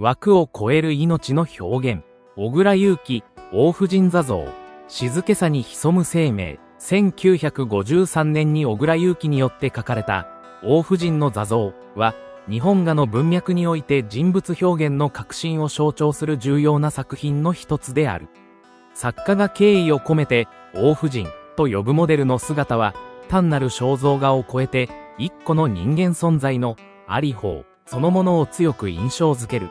枠を超える命の表現。小倉祐樹、大婦人座像。静けさに潜む生命。1953年に小倉祐樹によって描かれた大婦人の座像は、日本画の文脈において人物表現の革新を象徴する重要な作品の一つである。作家が敬意を込めて大婦人と呼ぶモデルの姿は、単なる肖像画を超えて一個の人間存在のあり方そのものを強く印象づける。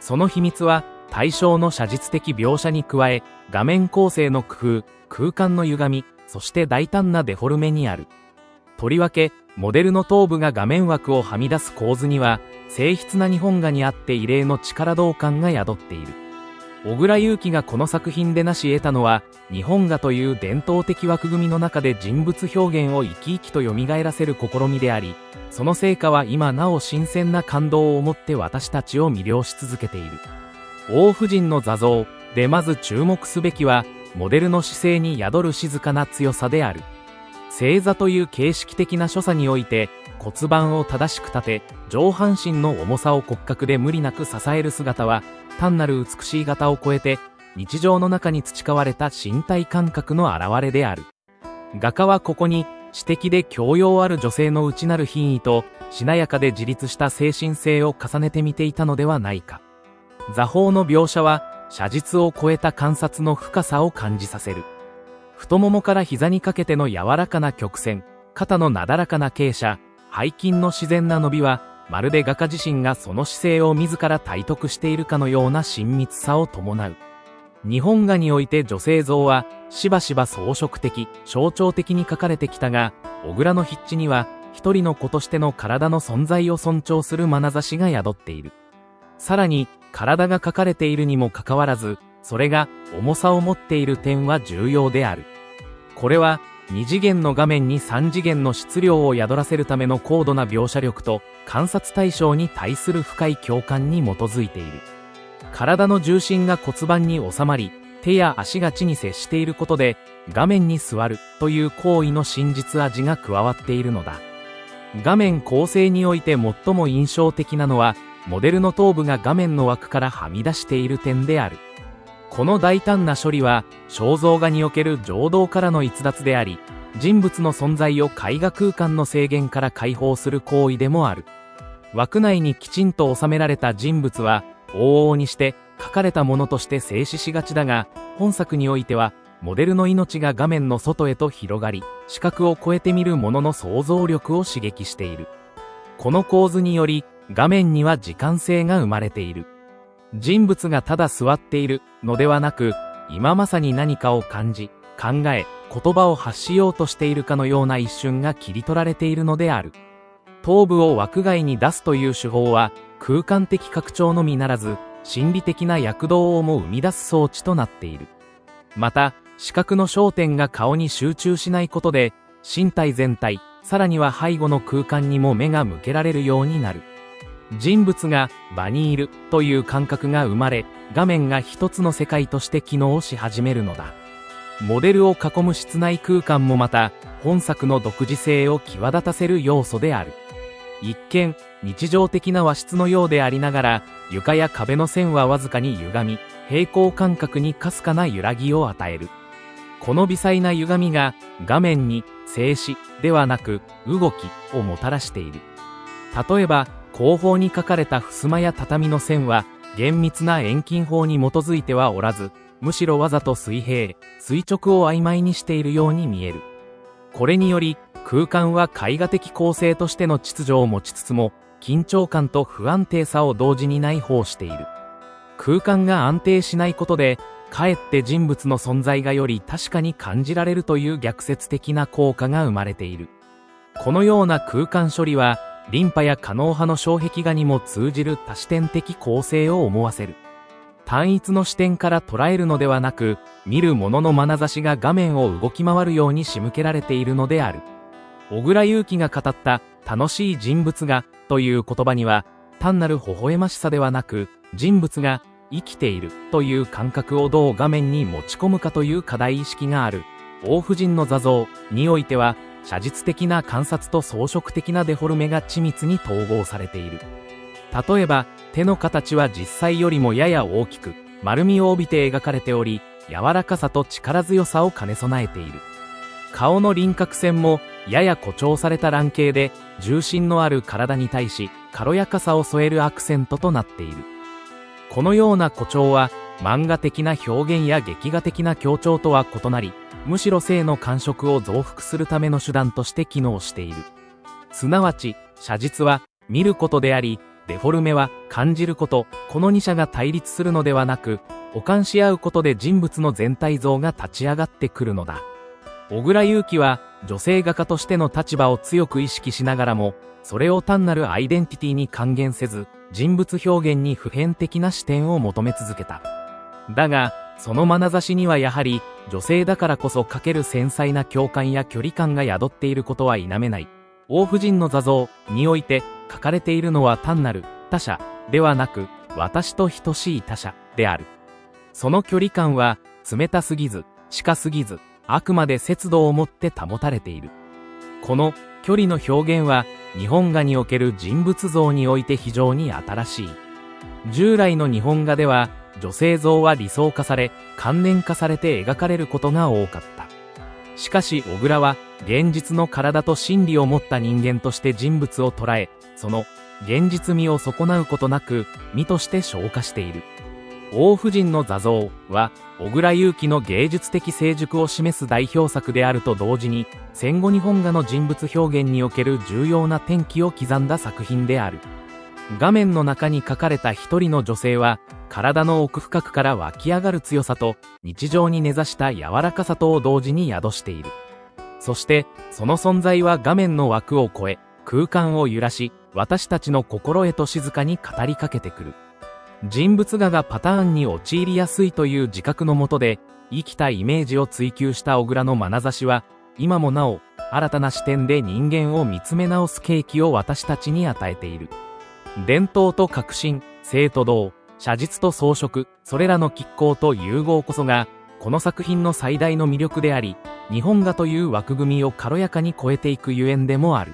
その秘密は対象の写実的描写に加え、画面構成の工夫、空間の歪み、そして大胆なデフォルメにある。とりわけモデルの頭部が画面枠をはみ出す構図には、静筆な日本画にあって異例の力道感が宿っている。小倉祐樹がこの作品で成し得たのは、日本画という伝統的枠組みの中で人物表現を生き生きと蘇らせる試みであり、その成果は今なお新鮮な感動を持って私たちを魅了し続けている。大婦人の座像でまず注目すべきは、モデルの姿勢に宿る静かな強さである。正座という形式的な所作において、骨盤を正しく立て、上半身の重さを骨格で無理なく支える姿は、単なる美しい型を超えて、日常の中に培われた身体感覚の表れである。画家はここに、知的で教養ある女性の内なる品位と、しなやかで自立した精神性を重ねてみていたのではないか。座法の描写は、写実を超えた観察の深さを感じさせる。太ももから膝にかけての柔らかな曲線、肩のなだらかな傾斜、背筋の自然な伸びは、まるで画家自身がその姿勢を自ら体得しているかのような親密さを伴う。日本画において女性像は、しばしば装飾的、象徴的に描かれてきたが、小倉の筆致には、一人の子としての体の存在を尊重する眼差しが宿っている。さらに、体が描かれているにもかかわらず、それが重さを持っている点は重要である。これは、2次元の画面に3次元の質量を宿らせるための高度な描写力と観察対象に対する深い共感に基づいている。体の重心が骨盤に収まり、手や足が地に接していることで、画面に座るという行為の真実味が加わっているのだ。画面構成において最も印象的なのは、モデルの頭部が画面の枠からはみ出している点である。この大胆な処理は、肖像画における情動からの逸脱であり、人物の存在を絵画空間の制限から解放する行為でもある。枠内にきちんと収められた人物は、往々にして描かれたものとして静止しがちだが、本作においては、モデルの命が画面の外へと広がり、視覚を超えて見る者の想像力を刺激している。この構図により、画面には時間性が生まれている。人物がただ座っているのではなく、今まさに何かを感じ、考え、言葉を発しようとしているかのような一瞬が切り取られているのである。頭部を枠外に出すという手法は、空間的拡張のみならず、心理的な躍動をも生み出す装置となっている。また、視覚の焦点が顔に集中しないことで、身体全体、さらには背後の空間にも目が向けられるようになる。人物が場にいるという感覚が生まれ、画面が一つの世界として機能し始めるのだ。モデルを囲む室内空間もまた、本作の独自性を際立たせる要素である。一見、日常的な和室のようでありながら、床や壁の線はわずかに歪み、平行感覚にかすかな揺らぎを与える。この微細な歪みが、画面に静止ではなく、動きをもたらしている。例えば、後方に描かれた襖や畳の線は、厳密な遠近法に基づいてはおらず、むしろわざと水平、垂直を曖昧にしているように見える。これにより、空間は絵画的構成としての秩序を持ちつつも、緊張感と不安定さを同時に内包している。空間が安定しないことで、かえって人物の存在がより確かに感じられるという逆説的な効果が生まれている。このような空間処理は、リンパや狩野派の障壁画にも通じる多視点的構成を思わせる。単一の視点から捉えるのではなく、見る者の眼差しが画面を動き回るように仕向けられているのである。小倉祐樹が語った楽しい人物画という言葉には、単なる微笑ましさではなく、人物が生きているという感覚をどう画面に持ち込むかという課題意識がある。大婦人の座像においては、写実的な観察と装飾的なデフォルメが緻密に統合されている。例えば、手の形は実際よりもやや大きく、丸みを帯びて描かれており、柔らかさと力強さを兼ね備えている。顔の輪郭線も、やや誇張された乱形で、重心のある体に対し、軽やかさを添えるアクセントとなっている。このような誇張は、漫画的な表現や劇画的な強調とは異なり、むしろ性の感触を増幅するための手段として機能している。すなわち、写実は見ることであり、デフォルメは感じること、この二者が対立するのではなく、補完し合うことで人物の全体像が立ち上がってくるのだ。小倉優希は女性画家としての立場を強く意識しながらも、それを単なるアイデンティティに還元せず、人物表現に普遍的な視点を求め続けた。だが、その眼差しにはやはり、女性だからこそ描ける繊細な共感や距離感が宿っていることは否めない。王夫人の座像において書かれているのは単なる他者ではなく、私と等しい他者である。その距離感は冷たすぎず、近すぎず、あくまで節度をもって保たれている。この距離の表現は日本画における人物像において非常に新しい。従来の日本画では女性像は理想化され、観念化されて描かれることが多かった。しかし小倉は現実の体と心理を持った人間として人物を捉え、その現実味を損なうことなく美として昇華している。王夫人の座像は小倉優希の芸術的成熟を示す代表作であると同時に、戦後日本画の人物表現における重要な転機を刻んだ作品である。画面の中に描かれた一人の女性は、体の奥深くから湧き上がる強さと、日常に根ざした柔らかさとを同時に宿している。そして、その存在は画面の枠を超え、空間を揺らし、私たちの心へと静かに語りかけてくる。人物画がパターンに陥りやすいという自覚のもとで、生きたイメージを追求した小倉の眼差しは、今もなお、新たな視点で人間を見つめ直す契機を私たちに与えている。伝統と革新、静と動、写実と装飾、それらの拮抗と融合こそが、この作品の最大の魅力であり、日本画という枠組みを軽やかに超えていくゆえんでもある。